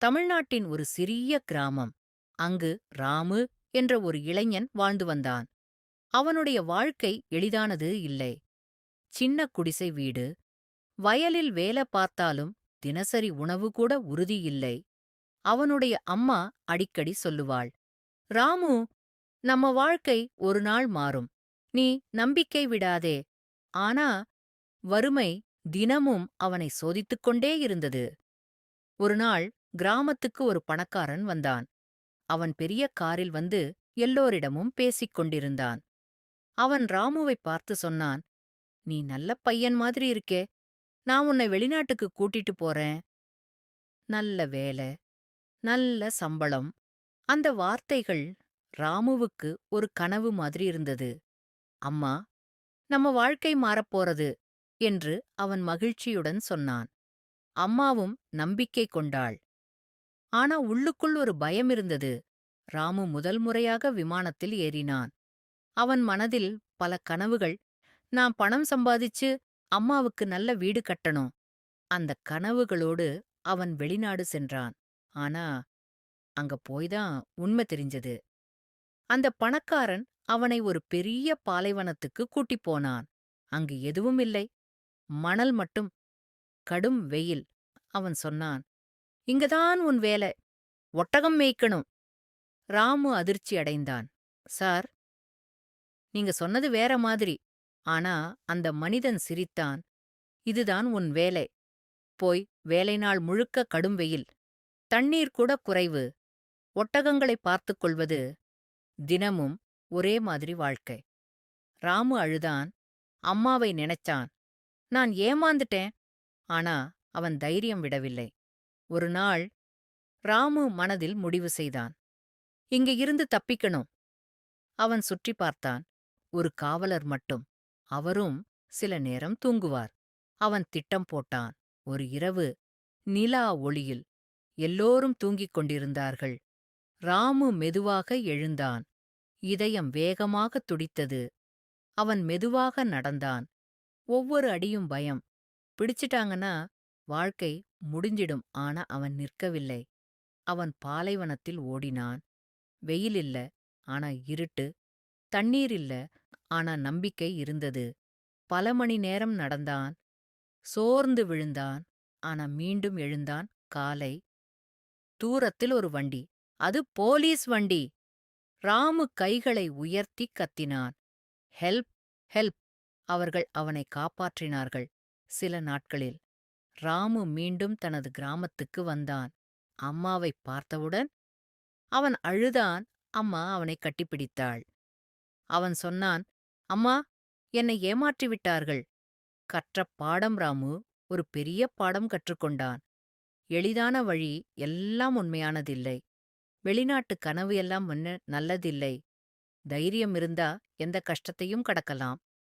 தமிழ்நாட்டின் ஒரு சிறிய கிராமம். அங்கு ராமு என்ற ஒரு இளைஞன் வாழ்ந்து வந்தான். அவனுடைய வாழ்க்கை எளிதானது இல்லை. சின்ன குடிசை வீடு, வயலில் வேலை பார்த்தாலும் தினசரி உணவு கூட உறுதி இல்லை. அவனுடைய அம்மா அடிக்கடி சொல்லுவாள், ராமு, நம்ம வாழ்க்கை ஒரு நாள் மாறும். நீ நம்பிக்கை விடாதே. ஆனா வறுமை தினமும் அவனை சோதித்துக் கொண்டே இருந்தது. ஒரு நாள் கிராமத்துக்கு ஒரு பணக்காரன் வந்தான். அவன் பெரிய காரில் வந்து எல்லோரிடமும் பேசிக் கொண்டிருந்தான். அவன் ராமுவைப் பார்த்து சொன்னான், நீ நல்ல பையன் மாதிரி இருக்கே. நான் உன்னை வெளிநாட்டுக்கு கூட்டிட்டு போறேன். நல்ல வேலை, நல்ல சம்பளம். அந்த வார்த்தைகள் ராமுவுக்கு ஒரு கனவு மாதிரி இருந்தது. அம்மா, நம்ம வாழ்க்கை மாறப்போறது என்று அவன் மகிழ்ச்சியுடன் சொன்னான். அம்மாவும் நம்பிக்கை கொண்டாள். ஆனா உள்ளுக்குள் ஒரு பயம் இருந்தது. ராமு முதல் முறையாக விமானத்தில் ஏறினான். அவன் மனதில் பல கனவுகள். நான் பணம் சம்பாதிச்சு அம்மாவுக்கு நல்ல வீடு கட்டணும். அந்த கனவுகளோடு அவன் வெளிநாடு சென்றான். ஆனா அங்க போய்தான் உண்மை தெரிஞ்சது. அந்த பணக்காரன் அவனை ஒரு பெரிய பாலைவனத்துக்கு கூட்டிப் போனான். அங்கு எதுவும் இல்லை, மணல் மட்டும். கடும் வெயில். அவன் சொன்னான், இங்கதான் உன் வேலை. ஒட்டகம் மேய்க்கணும். ராமு அதிர்ச்சி அடைந்தான். சார், நீங்க சொன்னது வேற மாதிரி. ஆனா அந்த மனிதன் சிரித்தான். இதுதான் உன் வேலை. போய் வேலை நாள் முழுக்க கடும் வெயில். தண்ணீர் கூட குறைவு. ஒட்டகங்களை பார்த்துக் கொள்வது. தினமும் ஒரே மாதிரி வாழ்க்கை. ராமு அழுதான். அம்மாவை நினைச்சான். நான் ஏமாந்துட்டேன். ஆனா அவன் தைரியம் விடவில்லை. ஒரு நாள் ராமு மனதில் முடிவு செய்தான். இங்க இருந்து தப்பிக்கணும். அவன் சுற்றி பார்த்தான். ஒரு காவலர் மட்டும். அவரும் சில நேரம் தூங்குவார். அவன் திட்டம் போட்டான். ஒரு இரவு நிலா ஒளியில் எல்லோரும் தூங்கிக் கொண்டிருந்தார்கள். ராமு மெதுவாக எழுந்தான். இதயம் வேகமாக துடித்தது. அவன் மெதுவாக நடந்தான். ஒவ்வொரு அடியும் பயம். பிடிச்சிட்டாங்கன்னா வாழ்க்கை முடிஞ்சிடும். ஆனா அவன் நிற்கவில்லை. அவன் பாலைவனத்தில் ஓடினான். வெயில் இல்ல, ஆனா இருட்டு. தண்ணீர் இல்ல, ஆனா நம்பிக்கை இருந்தது. பல மணி நேரம் நடந்தான். சோர்ந்து விழுந்தான். ஆனா மீண்டும் எழுந்தான். காலை. தூரத்தில் ஒரு வண்டி. அது போலீஸ் வண்டி. ராமு கைகளை உயர்த்தி கத்தினான். Help, help. அவர்கள் அவனை காப்பாற்றினார்கள். சில நாட்களில் ராமு மீண்டும் தனது கிராமத்துக்கு வந்தான். அம்மாவைப் பார்த்தவுடன் அவன் அழுதான். அம்மா அவனை கட்டிப்பிடித்தாள். அவன் சொன்னான், அம்மா, என்னை ஏமாற்றிவிட்டார்கள். கற்ற பாடம் ராமு. ஒரு பெரிய பாடம் கற்றுக்கொண்டான். எளிதான வழி எல்லாம் உண்மையானதில்லை. வெளிநாட்டு கனவு எல்லாம் நல்லதில்லை. தைரியம் இருந்தா எந்த கஷ்டத்தையும் கடக்கலாம்.